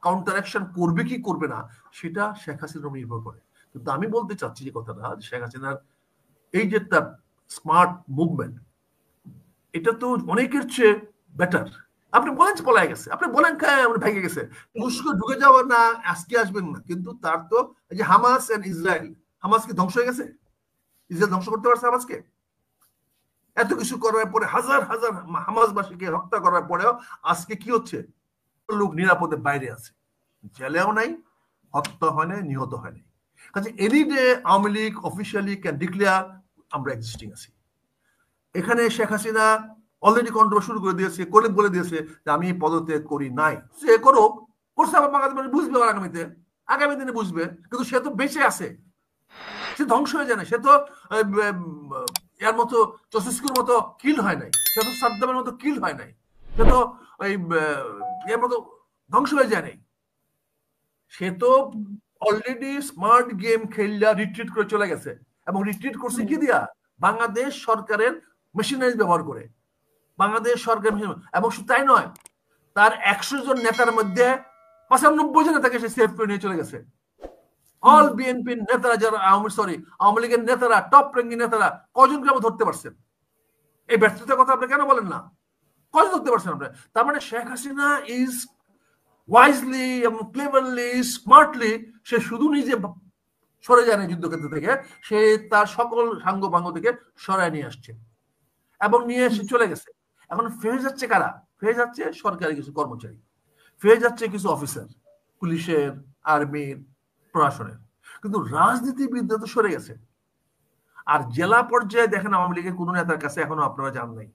Counter action করবে কি করবে না সেটা শেখ হাসিনার নির্ভর করে। কিন্তু আমি বলতে চাচ্ছি যে কথাটা, শেখ হাসিনার এই যে তার স্মার্ট মুভমেন্ট, এটা তো অনেকের চেয়ে বেটার। আপনি বলেন পলায় গেছে, আপনি বলেন ভেঙে গেছে, তুরস্ক ঢুকে যাওয়ার না আজকে আসবেন না, কিন্তু তার তো এই যে হামাস এন্ড ইসরায়েল, হামাস কি ধ্বংস হয়ে গেছে? ইসরায়েল ধ্বংস করতে পারছে হামাসকে? এত কিছু করার পরে হাজার হাজার হামাসবাসীকে হত্যা করার পরেও আজকে কি হচ্ছে? লোক নিরাপদে বাইরে আছে, জেলেও নাই, হত্যা হয় নাই, নিহত হয় নাই। কাজে any day Awami League officially can declare আমরা এক্সিস্টিং আছি। এখানে শেখ হাসিনা অলরেডি কন্ট্রোল শুরু করে দিয়েছে, করে বলে দিয়েছে যে আমি পদত্যাগ করি নাই। সে করুক, করছে, আবার বাংলাদেশ মানুষ বুঝবে আগামীতে, আগামী দিনে বুঝবে। কিন্তু সে তো বেঁচে আছে, সে ধ্বংস হয়ে যায় না, সে তো এর মতো চসিস্কুর মতো কিল হয় নাই, সে তো সাদ্দামের মতো কিল হয় নাই, সে তো ওই এর মতো ধ্বংস হয়ে যায় নাই। সে তো অলরেডি স্মার্ট গেম খেললা রিট্রিট করে চলে গেছে, এবং রিট্রিট করছে কি দিয়া? বাংলাদেশ সরকারের মেশিনারি ব্যবহার করে। বাংলাদেশ সরকার, এবং শুধু তাই নয়, তার 100 জন নেতার মধ্যে 95 জন নেতাকে সে সেভ করে নিয়ে চলে গেছে। অল বিএনপি নেতারা, যারা আওয়ামী লীগের নেতারা, টপ র্যাঙ্কিং নেতারা, কজনকে আমরা ধরতে পারছেন? এই ব্যর্থতার কথা আপনি কেন বলেন না? কজন ধরতে পারছেন আপনি? তার মানে শেখ হাসিনা ইজ ওয়াইজলি এবং ক্লেভারলি, স্মার্টলি, সে শুধু নিজে সরে যায় না যুদ্ধক্ষেত্র থেকে, সে তার সকল সাঙ্গ ভাঙ্গ থেকে সরায় নিয়ে আসছে এবং নিয়ে এসে চলে গেছে। এখন ফিরে যাচ্ছে কারা? ফিরে যাচ্ছে সরকারি কিছু কর্মচারী, ফিরে যাচ্ছে কিছু অফিসার, পুলিশের, আর্মির, প্রশাসনের। কিন্তু রাজনীতিবিদরা তো সরে গেছে। আর জেলা পর্যায়ে দেখেন আওয়ামী লীগের কোন নেতার কাছে এখনো আপনারা যান নাই।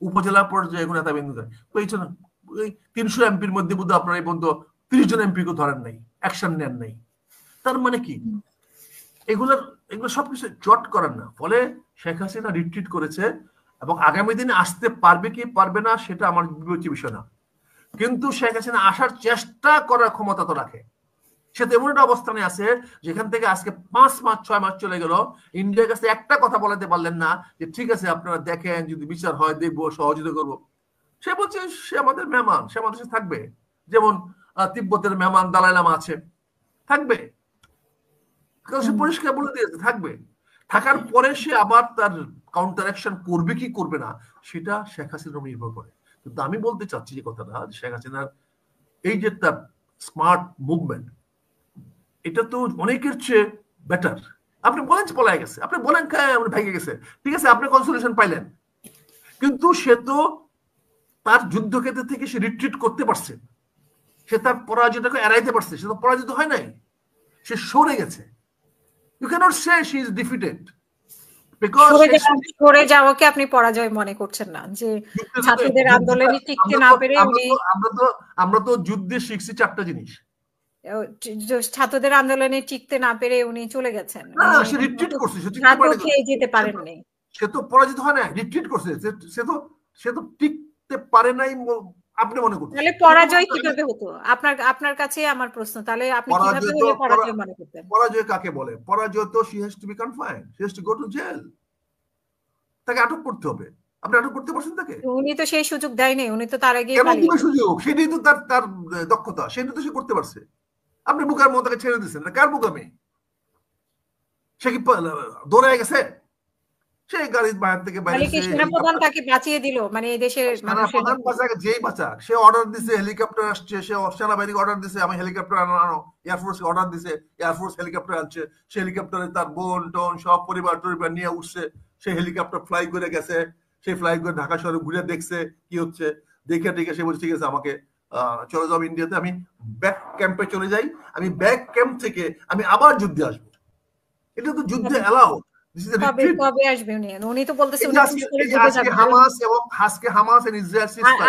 উপজেলা পর্যায়ে কোন নেতা বিন্দু পেয়েছেন? 300 এমপির মধ্যে বুধ আপনারা এই পর্যন্ত 30 জন এমপি কে ধরেন নাই, অ্যাকশন নেন নাই। তার মানে কি? এগুলো সবকিছু জট করেন না। ফলে শেখ হাসিনা রিট্রিট করেছে, এবং আগামী দিনে আসতে পারবে কি পারবে না সেটা আমার বিবেচ্য বিষয় না। কিন্তু শেখ হাসিনা আসার চেষ্টা করার ক্ষমতা তো রাখে। সে তো এমন একটা অবস্থানে আছে যেখান থেকে আজকে 5 মাস 6 মাস চলে গেল, ইন্ডিয়ার কাছে একটা কথা বলাতে পারলেন না যে ঠিক আছে আপনারা দেখেন, যদি বিচার হয় দেখবো, সহযোগিতা করবো। সে বলছে সে আমাদের মেহমান, সে আমাদের সাথে থাকবে। যেমন তিব্বতের মেহমান দালাই লামা আছে, থাকবে। সে পরিষ্কার বলে দিয়েছে থাকবে। থাকার পরে সে আবার তার কাউন্টার অ্যাকশন করবে কি করবে না সেটা শেখ হাসিনার নির্ভর করে। কিন্তু আমি বলতে চাচ্ছি যে কথাটা, শেখ হাসিনার এই যে তার স্মার্ট মুভমেন্ট, এটা তো অনেকের চেয়ে বেটার। আপনি বলেন পলায় গেছে, আপনি বলেন ভেঙে গেছে, ঠিক আছে, আপনি কনসোলেশন পাইলেন, কিন্তু সে তো তার যুদ্ধক্ষেত্র থেকে সে রিট্রিট করতে পারছে, সে তার পরাজয়টাকে এড়াইতে পারছে। সে তো পরাজিত হয় নাই, সে সরে গেছে। You can't say she is defeated. সরে যাওয়াকে আপনি পরাজয় মনে করছেন না? যে ছাত্রদের আন্দোলনে টিকতে না পেরে আমরা তো যুদ্ধে শিখছি 4টা জিনিস। ছাত্রদের আন্দোলনে টিকতে না পেরে উনি চলে গেছেন, সে রিট্রিট করছে, খেয়ে যেতে পারেননি। সে তো পরাজিত হয় না, রিট্রিট করছে। সে তো টিকতে পারে নাই আপনি মনে করছেন। তাহলে পরাজয় কিভাবে হতো? আপনার কাছে আমার প্রশ্ন, তাহলে আপনি কিভাবে হলে পরাজয় মনে করতেন? পরাজয় কাকে বলে? পরাজয় তো she has to be confined, she has to go to jail, তাকে আটক করতে হবে। আপনি আটক করতে পারছেন তাকে? উনি তো সেই সুযোগ দেয়নি, উনি তো তার আগে সুযোগ, সেটাই তো তার দক্ষতা, সেটা তো সে করতে পারছে। আপনি বুকার মতো তাকে ছেড়ে দিচ্ছেন, কার বুকামে? সে কি দৌড়ে গেছে? সে গাড়ির বাইরে থেকে সেনাপ্রধান তাকে বাঁচিয়ে দিল, মানে এই দেশের সেনাপ্রধান বাঁচাক, যেই বাঁচাক, সে অর্ডার দিছে, হেলিকপ্টার আসছে, সে সেনাবাহিনীকে অর্ডার দিছে আমি হেলিকপ্টার আনো, এয়ারফোর্স অর্ডার দিছে, এয়ারফোর্স হেলিকপ্টার আনছে, সে হেলিকপ্টারে তার বোন টোন সব পরিবার নিয়ে উঠছে, সে হেলিকপ্টার ফ্লাই করে গেছে, সে ফ্লাই করে ঢাকা শহরে ঘুরে দেখছে কি হচ্ছে, দেখে সে বলছে ঠিক আছে আমাকে চলে যাবো ইন্ডিয়াতে, আমি ব্যাক ক্যাম্পে চলে যাই, আমি ব্যাক ক্যাম্প থেকে আমি আবার যুদ্ধে আসবো। এটা তো যুদ্ধে এলাও।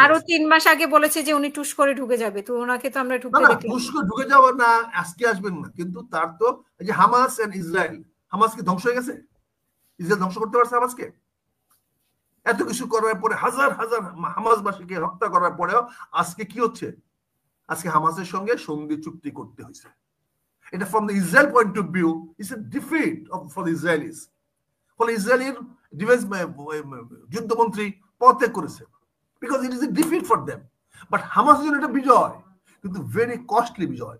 আরো 3 মাস আগে বলেছে যে উনি টুস করে ঢুকে যাবে, তো ওনাকে তো আমরা ঢুকে যাওয়ার না আজকে আসবেন না, কিন্তু তার তো এই যে হামাস এন্ড ইসরায়েল, হামাস কি ধ্বংস হয়ে গেছে? ইসরায়েল ধ্বংস করতে পারছে হামাসকে? এত কিছু করার পরে হাজার হাজার হামাসবাসীকে হত্যা করার পরেও আজকে কি হচ্ছে? আজকে হামাসের সঙ্গে সন্ধি চুক্তি করতে হয়েছে। এটা from the Israel point of view is a defeat for the Israelis. ফলে ইসরায়েলের ডিফেন্স যুদ্ধমন্ত্রী পদত্যাগ করেছে, because it is a defeat for them. But হামাসের জন্য এটা বিজয়, কিন্তু ভেরি কস্টলি বিজয়।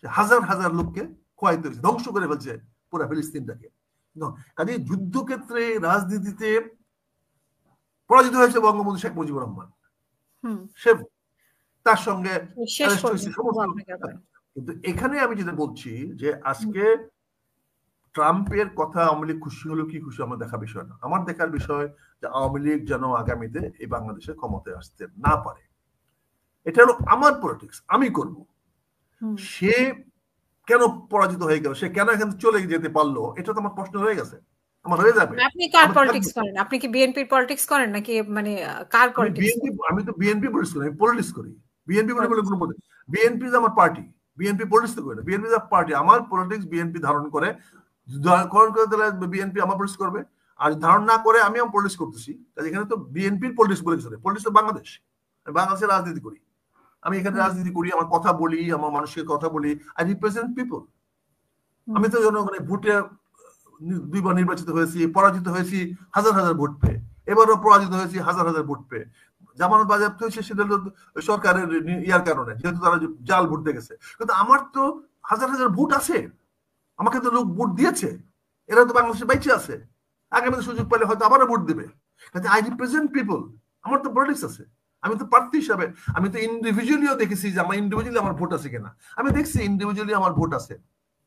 হাজার হাজার লোককে খোয়াইতে হয়েছে, ধ্বংস করে ফেলছে পুরো ফিলিস্তিনটাকে। কাজে যুদ্ধক্ষেত্রে রাজনীতিতে পরাজিত হয়েছে বঙ্গবন্ধু শেখ মুজিবুর রহমান, সে তার সঙ্গে কিন্তু এখানে আমি যেটা বলছি যে আজকে ট্রাম্পের কথা আওয়ামী লীগ খুশি হলো কি খুশি আমার দেখার বিষয় না। আমার দেখার বিষয় যে আওয়ামী লীগ যেন আগামীতে এই বাংলাদেশে ক্ষমতায় আসতে না পারে। এটা হলো আমার পলিটিক্স, আমি করব। সে কেন পরাজিত হয়ে গেল, সে কেন এখানে চলে যেতে পারলো, এটা তো আমার প্রশ্ন হয়ে গেছে, আমার হয়ে যাবে। আপনি কার পলিটিক্স করেন? আপনি কি বিএনপির পলিটিক্স করেন নাকি মানে কার পলিটিক্স? আমি তো বিএনপি পলিটিক্স করি, আমি পলিটিক্স করি। বিএনপি বলে কোনো বিএনপি আমার পার্টি, বিএনপি পলিটিক্স করে না, বিএনপি পার্টি। আমার পলিটিক্স বিএনপি ধারণ করে, বিএনপি আমার পলিটিক্স করবে, আর ধারণ না করে আমি আমার পলিটিক্স করতেছি। এখানে তো বিএনপির পলিটিক্স বলে কিছু, পলিটিক্স তো বাংলাদেশ, আমি বাংলাদেশের রাজনীতি করি, আমি এখানে রাজনীতি করি, আমার কথা বলি, আমার মানুষের কথা বলি, আই রিপ্রেজেন্ট পিপল। আমি তো জনগণের ভোটে 2 বার নির্বাচিত হয়েছি, পরাজিত হয়েছি হাজার হাজার ভোট পেয়ে, এবারও পরাজিত হয়েছি হাজার হাজার ভোট পেয়ে। জামানত বাজেয়াপ্ত হয়েছে সেটা সরকারের ইয়ার কারণে, যেহেতু তারা জাল ভোট দিয়ে গেছে। কিন্তু আমার তো হাজার হাজার ভোট আছে, আমাকে তো লোক ভোট দিয়েছে, এরা তো বাংলাদেশে বেঁচে আছে, আগামী সুযোগ পেলে হয়তো আবারও ভোট দেবে। কাজে আই রিপ্রেজেন্ট পিপল, আমার তো পলিটিক্স আছে। আমি তো প্রার্থী হিসাবে, আমি তো ইন্ডিভিজুয়ালিও দেখেছি যে আমার ইন্ডিভিজুয়ালি আমার ভোট আছে কিনা, আমি দেখছি ইন্ডিভিজুয়ালি আমার ভোট আছে।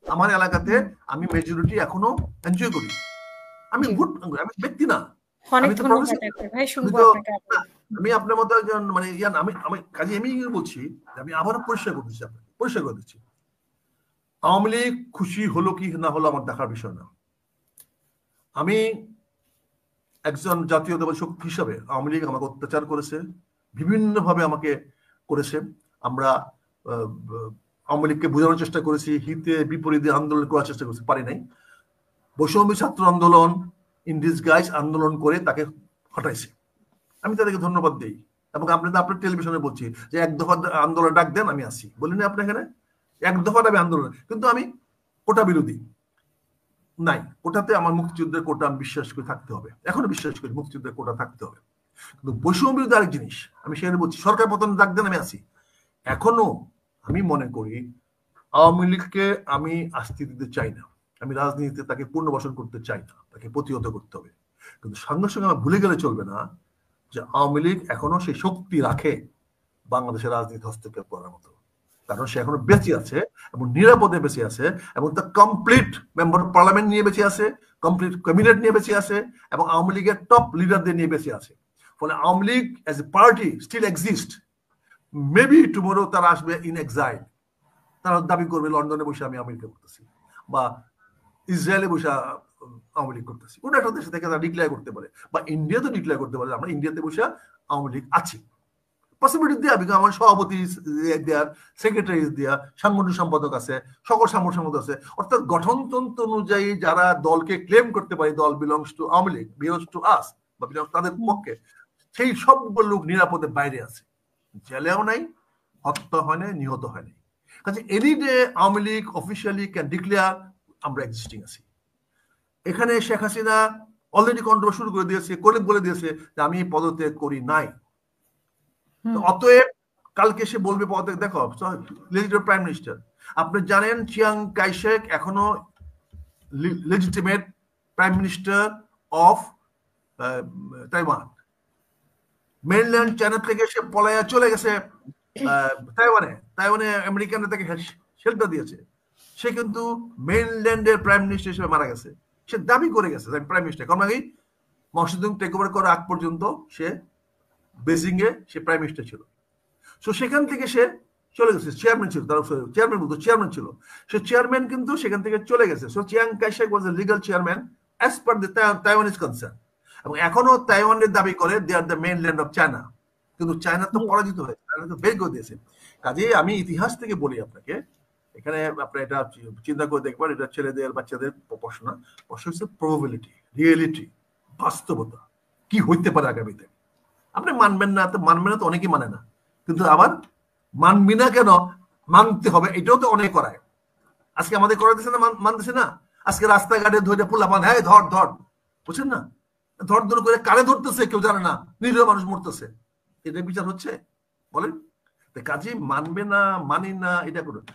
আমার এলাকাতে আমি মেজরিটি এখনো এনজয় করি, আমি ভোট, আমি ব্যক্তি না, আমি আপনার মতো একজন মানে ইয়ান, আমি কাজে আমি বলছি, আমি আবারও পরিষ্কার করতেছি, আপনাকে পরিষ্কার করে দিচ্ছি, আওয়ামী লীগ খুশি হলো কি না হলো আমার দেখার বিষয় না। আমি একজন জাতীয়তাবাদী শক্তি হিসাবে আওয়ামী লীগ আমাকে অত্যাচার করেছে, বিভিন্ন ভাবে আমাকে করেছে। আমরা আওয়ামী লীগকে বোঝানোর চেষ্টা করেছি, হিতে বিপরীতে আন্দোলন করার চেষ্টা করেছি, পারি নাই। বৈষম্য ছাত্র আন্দোলন ইন ডিসগাইজ আন্দোলন করে তাকে হটাইছে, আমি তাদেরকে ধন্যবাদ দিই। এবং আপনি তো আপনার টেলিভিশনে বলছি যে 1 দফা আন্দোলন ডাক দেন, আমি আসি, বলিনি আপনি এখানে 1 দফা আমি আন্দোলন, কিন্তু আমি কোটা বিরোধী নাই। কোটাতে আমার মুক্তিযুদ্ধের কোটা আমি বিশ্বাস করে থাকতে হবে, এখনো বিশ্বাস করি মুক্তিযুদ্ধের কোটা থাকতে হবে। কিন্তু বৈষম্য বিরোধী আরেক জিনিস, আমি সেখানে বলছি সরকার পতন ডাক দেন, আমি আসি। এখনো আমি মনে করি আওয়ামী লীগকে আমি আসতে দিতে চাই না, আমি রাজনীতিতে তাকে পুনর্বাসন করতে চাই না, তাকে প্রতিহত করতে হবে। কিন্তু সঙ্গে সঙ্গে আমার ভুলে গেলে চলবে না যে আওয়ামী লীগ এখনো সেই শক্তি রাখে বাংলাদেশের রাজনীতি হস্তক্ষেপ করার মতো, কারণ সে এখনো বেঁচে আছে এবং নিরাপদে বেঁচে আছে, এবং তার কমপ্লিট মেম্বার অফ পার্লামেন্ট নিয়ে বেঁচে আছে, কমপ্লিট ক্যাবিনেট নিয়ে বেঁচে আছে, এবং আওয়ামী লীগের টপ লিডারদের নিয়ে বেঁচে আছে। ফলে Awami League as a party still exist. Maybe tomorrow তারা আসবে ইন এক্সাইল, তারা দাবি করবে লন্ডনে বসে আমি আমেরিকা করতেছি, বা ইসরায়েলে বসে আওয়ামী লীগ করতেছি, কোনো একটা দেশে থেকে তারা ডিক্লেয়ার করতে পারে, বা ইন্ডিয়াতে ডিক্লেয়ার করতে পারে আমরা ইন্ডিয়াতে বসে আওয়ামী লীগ আছি। পসিবিলিটি দেওয়া, বিকজ আমার সভাপতি দেওয়ার, সেক্রেটারি দেওয়া, সাংগঠনিক সম্পাদক আছে, সকল সাংগঠনিক সম্পাদক আছে। অর্থাৎ গঠনতন্ত্র অনুযায়ী যারা দলকে ক্লেম করতে পারে দল belongs to Awami League, belongs to us, বা বিলংস তাদের পক্ষে, সেই সবগুলো লোক নিরাপদে বাইরে আছে, জেলেও নাই, হত্যা হয় নাই, নিহত হয় নাই। কাজে any day Awami League officially can declare আমরা এক্সিস্টিং আছি। এখানে শেখ হাসিনা অলরেডি কন্ট্রোল শুরু করে দিয়েছে, করে বলে দিয়েছে যে আমি পদত্যাগ করি নাই। অতএব কালকে সে বলবে পদত্যাগ, দেখো লেজিটিমেট প্রাইম মিনিস্টার, আপনি জানেন চিয়াং কাইশেক এখনো legitimate prime minister of Taiwan. Mainland China থেকে সে পলায়া চলে গেছে তাইওয়ানে আমেরিকানরা তাকে শেল্টার দিয়েছে। সে কিন্তু মেইনল্যান্ডের প্রাইম মিনিস্টার হিসেবে মারা গেছে, সে দাবি করে গেছে প্রাইম মিনিস্টার। কারণ আগেই মকসুদুং টেক ওভার করার আগ পর্যন্ত সে বেজিং এ সে প্রাইম মিনিস্টার ছিল। সো সেখান থেকে সে চলে গেছে, চেয়ারম্যান ছিল, তার চেয়ারম্যান ছিল, সে চেয়ারম্যান কিন্তু সেখান থেকে চলে গেছে। So Chiang Kaishek was a legal chairman as per the Taiwanese concern, এবং এখনো তাইওয়ানের দাবি করে they are the mainland of China. কিন্তু চায়না তো পরাজিত হয়েছে, চায়না তো বের করে দিয়েছে। কাজেই আমি ইতিহাস থেকে বলি আপনাকে, এখানে আপনার এটা চিন্তা করে দেখবেন, এটা ছেলেদের বাচ্চাদের প্রশ্ন না, প্রশ্ন হচ্ছে প্রবাবিলিটি, রিয়েলিটি, বাস্তবতা কি হইতে পারে আগামীতে। আপনি মানবেন না তো মানবেন না, তো অনেকেই মানে না, কিন্তু আবার মানবি না কেন, মানতে হবে, এটাও তো অনেক করায়। আজকে আমাদের করা দিচ্ছে না, মানতেছে না। আজকে রাস্তাঘাটে ধরে পোলাপান, হ্যাঁ ধর ধর, বুঝছেন না, ধর ধর করে কারে ধরতেছে কেউ জানে না, নিরীহ মানুষ মরতেছে, এটা বিচার হচ্ছে বলেন? কাজে মানবে না, মানি না, এটা করুন।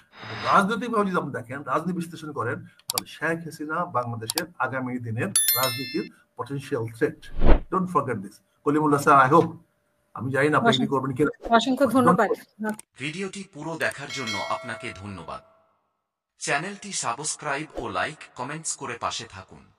রাজনৈতিক ভাবে যদি আপনি দেখেন, রাজনীতি বিশ্লেষণ করেন, তাহলে শেখ হাসিনা বাংলাদেশের আগামী দিনের রাজনীতির potential threat. Don't forget this. Kalimullah sir, I hope, আমি জানি না আপনি এগ্রি করবেন কিনা। অসংখ্য ধন্যবাদ। ভিডিওটি পুরো দেখার জন্য আপনাকে ধন্যবাদ। চ্যানেলটি সাবস্ক্রাইব ও লাইক কমেন্টস করে পাশে থাকুন।